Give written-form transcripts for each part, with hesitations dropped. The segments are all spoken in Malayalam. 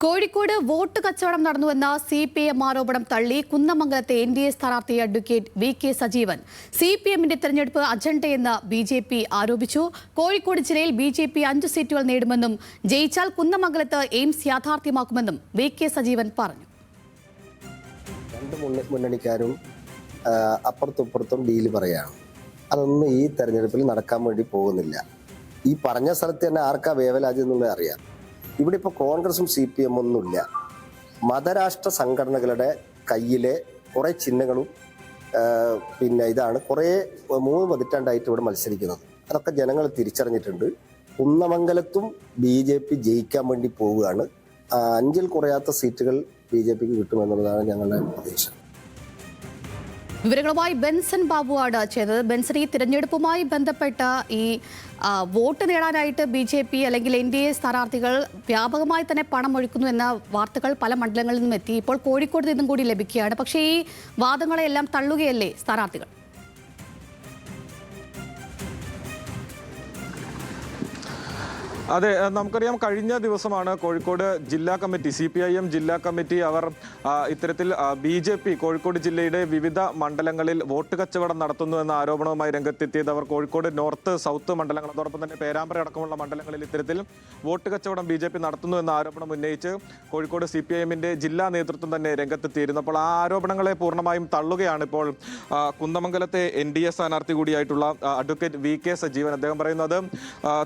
കോഴിക്കോട് വോട്ട് കച്ചവടം നടന്നുവെന്ന CPM ആരോപണം തള്ളി കുന്നമംഗലത്തെ NDA സ്ഥാനാർത്ഥി അഡ്വക്കേറ്റ് VK സജീവൻ. CPMന്റെ തെരഞ്ഞെടുപ്പ് അജണ്ടയെന്ന് BJP ആരോപിച്ചു. കോഴിക്കോട് ജില്ലയിൽ BJP 5 സീറ്റുകൾ നേടുമെന്നും ജയിച്ചാൽ കുന്നമംഗലത്ത് എയിംസ് യാഥാർത്ഥ്യമാക്കുമെന്നും VK സജീവൻ പറഞ്ഞു. രണ്ട് മുന്നണിക്കാരും അപ്പുറത്തും ഡീല് പറയാണ്. അതൊന്നും ഈ തെരഞ്ഞെടുപ്പിൽ നടക്കാൻ വേണ്ടി പോകുന്നില്ല. ഈ പറഞ്ഞ സ്ഥലത്ത് തന്നെ ആർക്കാ വേവലാതി എന്നുള്ളത് അറിയാം. ഇവിടെ ഇപ്പോൾ കോൺഗ്രസും CPM ഒന്നുമില്ല. മതരാഷ്ട്ര സംഘടനകളുടെ കയ്യിലെ കുറേ ചിഹ്നങ്ങളും ഇതാണ് കുറേ 3 പതിറ്റാണ്ടായിട്ട് ഇവിടെ മത്സരിക്കുന്നത്. അതൊക്കെ ജനങ്ങൾ തിരിച്ചറിഞ്ഞിട്ടുണ്ട്. കുന്നമംഗലത്തും BJP ജയിക്കാൻ വേണ്ടി പോവുകയാണ്. 5-ൽ കുറയാത്ത സീറ്റുകൾ BJPക്ക് കിട്ടുമെന്നുള്ളതാണ് ഞങ്ങളുടെ പ്രതീക്ഷ. വിവരങ്ങളുമായി ബെൻസൺ ബാബുവാണ് ചെയ്തത്. ബെൻസൺ, ഈ തിരഞ്ഞെടുപ്പുമായി ബന്ധപ്പെട്ട ഈ വോട്ട് നേടാനായിട്ട് BJP അല്ലെങ്കിൽ NDA സ്ഥാനാർത്ഥികൾ വ്യാപകമായി തന്നെ പണം ഒഴുക്കുന്നു എന്ന വാർത്തകൾ പല മണ്ഡലങ്ങളിൽ നിന്നും എത്തി. ഇപ്പോൾ കോഴിക്കോട് നിന്നും കൂടി ലഭിക്കുകയാണ്. പക്ഷേ ഈ വാദങ്ങളെല്ലാം തള്ളുകയല്ലേ സ്ഥാനാർത്ഥികൾ? അതെ, നമുക്കറിയാം കഴിഞ്ഞ ദിവസമാണ് കോഴിക്കോട് ജില്ലാ കമ്മിറ്റി CPIM ജില്ലാ കമ്മിറ്റി അവർ ഇത്തരത്തിൽ BJP കോഴിക്കോട് ജില്ലയുടെ വിവിധ മണ്ഡലങ്ങളിൽ വോട്ട് കച്ചവടം നടത്തുന്നു എന്ന ആരോപണവുമായി രംഗത്തെത്തിയത്. അവർ കോഴിക്കോട് നോർത്ത് സൗത്ത് മണ്ഡലങ്ങൾ, അതോടൊപ്പം തന്നെ പേരാമ്പ്ര അടക്കമുള്ള മണ്ഡലങ്ങളിൽ ഇത്തരത്തിൽ വോട്ട് കച്ചവടം BJP നടത്തുന്നു എന്ന ആരോപണം ഉന്നയിച്ച് കോഴിക്കോട് CPIMന്റെ ജില്ലാ നേതൃത്വം തന്നെ രംഗത്തെത്തിയിരുന്നു. അപ്പോൾ ആ ആരോപണങ്ങളെ പൂർണ്ണമായും തള്ളുകയാണ് ഇപ്പോൾ കുന്നമംഗലത്തെ NDA സ്ഥാനാർത്ഥി കൂടിയായിട്ടുള്ള അഡ്വക്കേറ്റ് VK സജീവൻ. അദ്ദേഹം പറയുന്നത്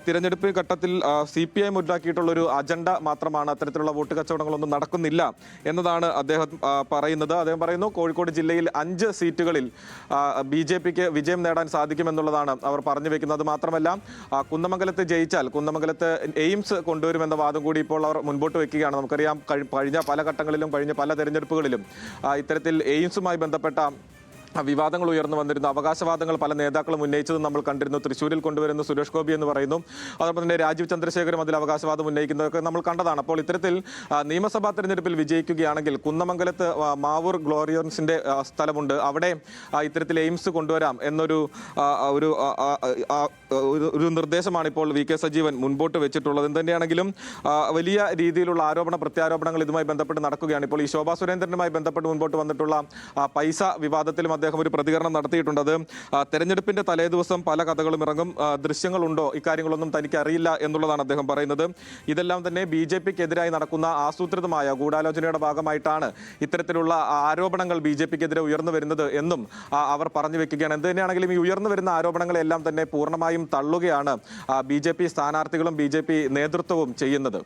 തിരഞ്ഞെടുപ്പ് ഘട്ടത്തിൽ CPI മുദ്രാക്കിയിട്ടുള്ളൊരു അജണ്ട മാത്രമാണ്, അത്തരത്തിലുള്ള വോട്ട് കച്ചവടങ്ങളൊന്നും നടക്കുന്നില്ല എന്നതാണ് അദ്ദേഹം പറയുന്നത്. അദ്ദേഹം പറയുന്നു കോഴിക്കോട് ജില്ലയിൽ 5 സീറ്റുകളിൽ BJPക്ക് വിജയം നേടാൻ സാധിക്കുമെന്നുള്ളതാണ് അവർ പറഞ്ഞു വെക്കുന്നത്. മാത്രമല്ല കുന്നമംഗലത്ത് ജയിച്ചാൽ കുന്നമംഗലത്ത് എയിംസ് കൊണ്ടുവരുമെന്ന വാദം കൂടി ഇപ്പോൾ അവർ മുൻപോട്ട് വെക്കുകയാണ്. നമുക്കറിയാം കഴിഞ്ഞ പല ഘട്ടങ്ങളിലും കഴിഞ്ഞ പല തെരഞ്ഞെടുപ്പുകളിലും ഇത്തരത്തിൽ എയിംസുമായി ബന്ധപ്പെട്ട വിവാദങ്ങൾ ഉയർന്നു വന്നിരുന്നു. അവകാശവാദങ്ങൾ പല നേതാക്കളും ഉന്നയിച്ചതും നമ്മൾ കണ്ടിരുന്നു. തൃശ്ശൂരിൽ കൊണ്ടുവരുന്ന സുരേഷ് ഗോപി എന്ന് പറയുന്നു, അതോടൊപ്പം തന്നെ രാജീവ് ചന്ദ്രശേഖരും അതിൽ അവകാശവാദം ഉന്നയിക്കുന്നതൊക്കെ നമ്മൾ കണ്ടതാണ്. അപ്പോൾ ഇത്തരത്തിൽ നിയമസഭാ തെരഞ്ഞെടുപ്പിൽ വിജയിക്കുകയാണെങ്കിൽ കുന്നമംഗലത്ത് മാവൂർ ഗ്ലോറിയൻസിന്റെ സ്ഥലമുണ്ട്, അവിടെ ഇത്തരത്തിൽ എയിംസ് കൊണ്ടുവരാം എന്നൊരു ഒരു നിർദ്ദേശമാണ് ഇപ്പോൾ VK സജീവൻ മുൻപോട്ട് വെച്ചിട്ടുള്ളത്. എന്തുതന്നെയാണെങ്കിലും വലിയ രീതിയിലുള്ള ആരോപണ പ്രത്യാരോപണങ്ങൾ ഇതുമായി ബന്ധപ്പെട്ട് നടക്കുകയാണ്. ഇപ്പോൾ ഈ ശോഭാ സുരേന്ദ്രനുമായി ബന്ധപ്പെട്ട് മുൻപോട്ട് വന്നിട്ടുള്ള പൈസ വിവാദത്തിലും അദ്ദേഹം ഒരു പ്രതികരണം നടത്തിയിട്ടുണ്ട്. അത് തെരഞ്ഞെടുപ്പിന്റെ തലേദിവസം പല കഥകളും ഇറങ്ങും, ദൃശ്യങ്ങളുണ്ടോ, ഇക്കാര്യങ്ങളൊന്നും തനിക്ക് അറിയില്ല എന്നുള്ളതാണ് അദ്ദേഹം പറയുന്നത്. ഇതെല്ലാം തന്നെ BJPക്കെതിരായി നടക്കുന്ന ആസൂത്രിതമായ ഗൂഢാലോചനയുടെ ഭാഗമായിട്ടാണ് ഇത്തരത്തിലുള്ള ആരോപണങ്ങൾ BJPക്കെതിരെ ഉയർന്നു വരുന്നത് എന്നും അവർ പറഞ്ഞു വെക്കുകയാണ്. എന്ത് തന്നെയാണെങ്കിലും ഈ ഉയർന്നു വരുന്ന ആരോപണങ്ങളെല്ലാം തന്നെ പൂർണ്ണമായും തള്ളുകയാണ് BJP സ്ഥാനാർത്ഥികളും BJP നേതൃത്വവും ചെയ്യുന്നത്.